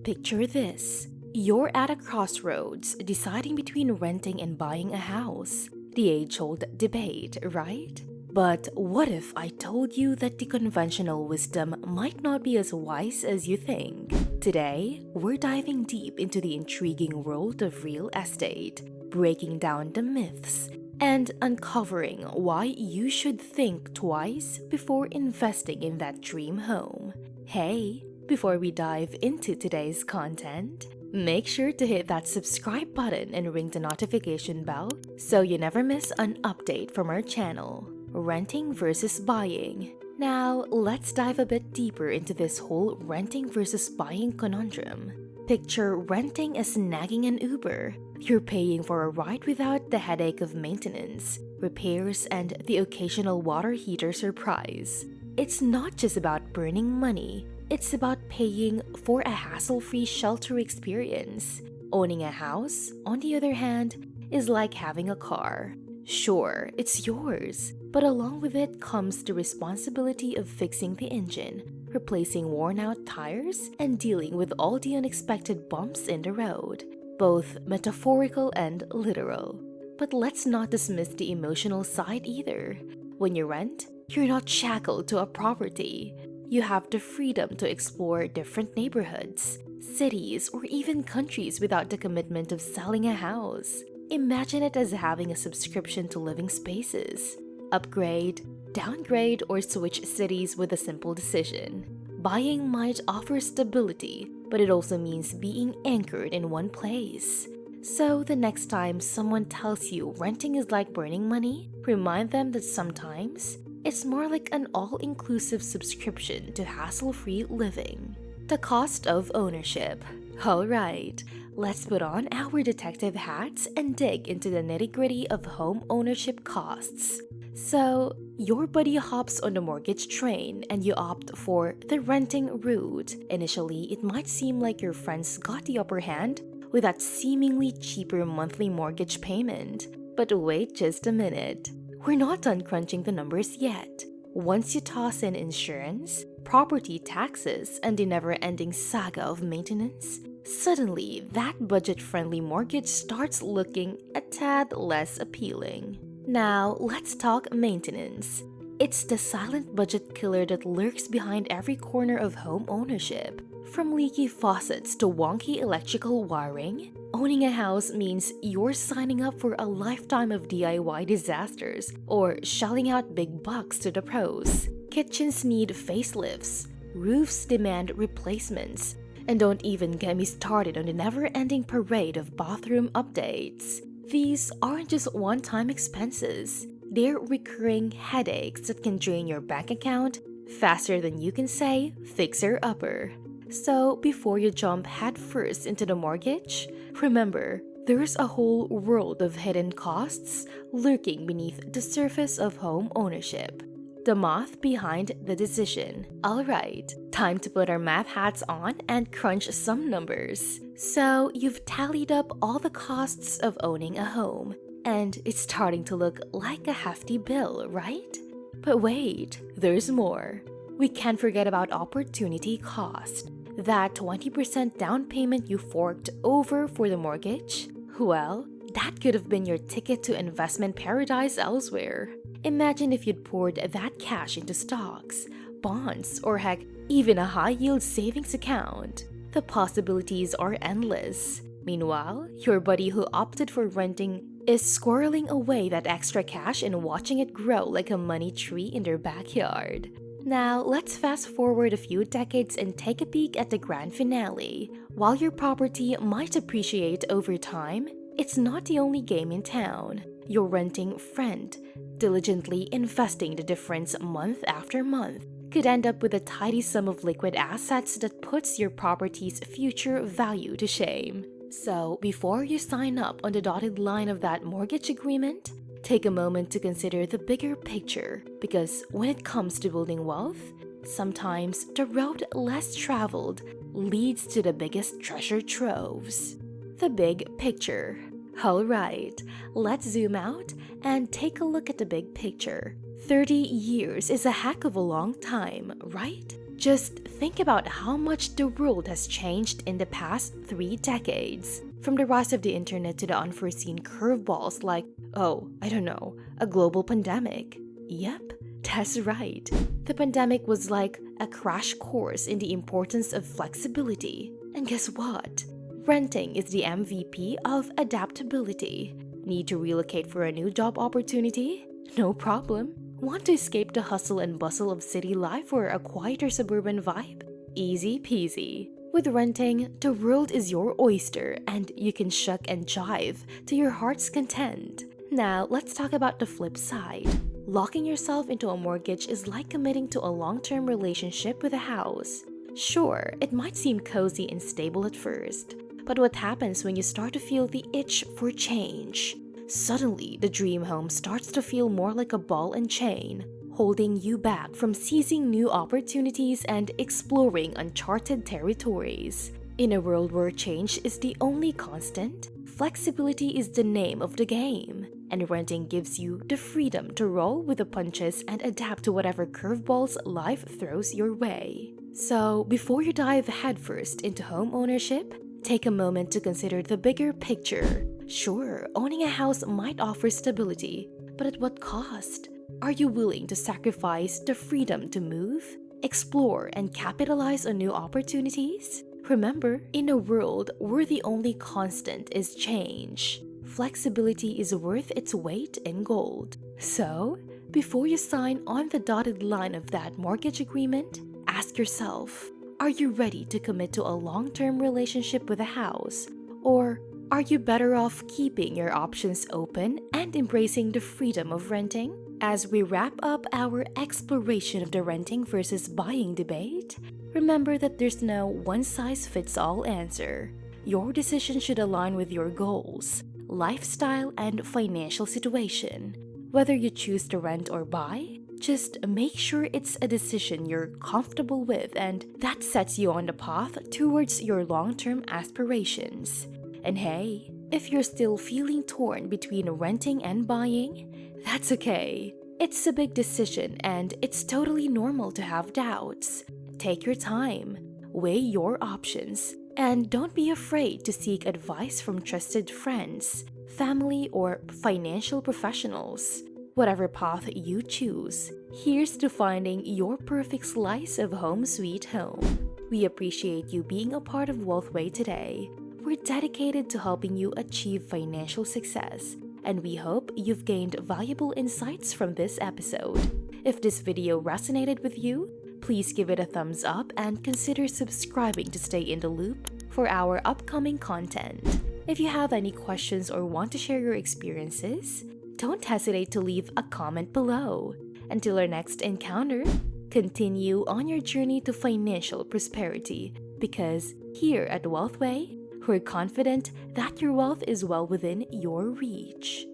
Picture this. You're at a crossroads deciding between renting and buying a house. The age-old debate, right? But what if I told you that the conventional wisdom might not be as wise as you think? Today, we're diving deep into the intriguing world of real estate, breaking down the myths, and uncovering why you should think twice before investing in that dream home. Hey, before we dive into today's content, make sure to hit that subscribe button and ring the notification bell so you never miss an update from our channel. Renting versus buying. Now, let's dive a bit deeper into this whole renting versus buying conundrum. Picture renting as nagging an Uber. You're paying for a ride without the headache of maintenance, repairs, and the occasional water heater surprise. It's not just about burning money, it's about paying for a hassle-free shelter experience. Owning a house, on the other hand, is like having a car. Sure, it's yours, but along with it comes the responsibility of fixing the engine, replacing worn-out tires, and dealing with all the unexpected bumps in the road, both metaphorical and literal. But let's not dismiss the emotional side either. When you rent, you're not shackled to a property. You have the freedom to explore different neighborhoods, cities, or even countries without the commitment of selling a house. Imagine it as having a subscription to living spaces. Upgrade, downgrade, or switch cities with a simple decision. Buying might offer stability, but it also means being anchored in one place. So the next time someone tells you renting is like burning money, remind them that sometimes it's more like an all-inclusive subscription to hassle-free living. The cost of ownership. Alright, let's put on our detective hats and dig into the nitty-gritty of home ownership costs. So, your buddy hops on the mortgage train and you opt for the renting route. Initially, it might seem like your friends got the upper hand with that seemingly cheaper monthly mortgage payment. But wait just a minute. We're not done crunching the numbers yet. Once you toss in insurance, property taxes, and the never-ending saga of maintenance, suddenly that budget-friendly mortgage starts looking a tad less appealing. Now, let's talk maintenance. It's the silent budget killer that lurks behind every corner of home ownership. From leaky faucets to wonky electrical wiring, owning a house means you're signing up for a lifetime of DIY disasters or shelling out big bucks to the pros. Kitchens need facelifts, roofs demand replacements, and don't even get me started on the never-ending parade of bathroom updates. These aren't just one-time expenses. They're recurring headaches that can drain your bank account faster than you can say fixer-upper. So before you jump headfirst into the mortgage, remember, there's a whole world of hidden costs lurking beneath the surface of home ownership. The math behind the decision. Alright, time to put our math hats on and crunch some numbers. So you've tallied up all the costs of owning a home, and it's starting to look like a hefty bill, right? But wait, there's more. We can't forget about opportunity cost. That 20% down payment you forked over for the mortgage? Well, that could have been your ticket to investment paradise elsewhere. Imagine if you'd poured that cash into stocks, bonds, or heck, even a high-yield savings account. The possibilities are endless. Meanwhile, your buddy who opted for renting is squirreling away that extra cash and watching it grow like a money tree in their backyard. Now, let's fast forward a few decades and take a peek at the grand finale. While your property might appreciate over time, it's not the only game in town. Your renting friend, diligently investing the difference month after month, could end up with a tidy sum of liquid assets that puts your property's future value to shame. So, before you sign up on the dotted line of that mortgage agreement, take a moment to consider the bigger picture, because when it comes to building wealth, sometimes the road less traveled leads to the biggest treasure troves. The big picture. Alright, let's zoom out and take a look at the big picture. 30 years is a heck of a long time, right? Just think about how much the world has changed in the past 3 decades. From the rise of the internet to the unforeseen curveballs like, oh, I don't know, a global pandemic. Yep, that's right. The pandemic was like a crash course in the importance of flexibility. And guess what? Renting is the MVP of adaptability. Need to relocate for a new job opportunity? No problem. Want to escape the hustle and bustle of city life for a quieter suburban vibe? Easy peasy. With renting, the world is your oyster and you can shuck and jive to your heart's content. Now, let's talk about the flip side. Locking yourself into a mortgage is like committing to a long-term relationship with a house. Sure, it might seem cozy and stable at first, but what happens when you start to feel the itch for change? Suddenly, the dream home starts to feel more like a ball and chain, holding you back from seizing new opportunities and exploring uncharted territories. In a world where change is the only constant, flexibility is the name of the game, and renting gives you the freedom to roll with the punches and adapt to whatever curveballs life throws your way. So, before you dive headfirst into home ownership, take a moment to consider the bigger picture. Sure, owning a house might offer stability, but at what cost? Are you willing to sacrifice the freedom to move, explore, and capitalize on new opportunities? Remember, in a world where the only constant is change, flexibility is worth its weight in gold. So, before you sign on the dotted line of that mortgage agreement, ask yourself, are you ready to commit to a long-term relationship with a house? Or are you better off keeping your options open and embracing the freedom of renting? As we wrap up our exploration of the renting versus buying debate, remember that there's no one-size-fits-all answer. Your decision should align with your goals, lifestyle, and financial situation. Whether you choose to rent or buy, just make sure it's a decision you're comfortable with and that sets you on the path towards your long-term aspirations. And hey, if you're still feeling torn between renting and buying, that's okay. It's a big decision and it's totally normal to have doubts. Take your time, weigh your options, and don't be afraid to seek advice from trusted friends, family, or financial professionals. Whatever path you choose, here's to finding your perfect slice of home sweet home. We appreciate you being a part of Wealthway today. We're dedicated to helping you achieve financial success, and we hope you've gained valuable insights from this episode. If this video resonated with you, please give it a thumbs up and consider subscribing to stay in the loop for our upcoming content. If you have any questions or want to share your experiences, don't hesitate to leave a comment below. Until our next encounter, continue on your journey to financial prosperity, because here at Wealthway, we're confident that your wealth is well within your reach.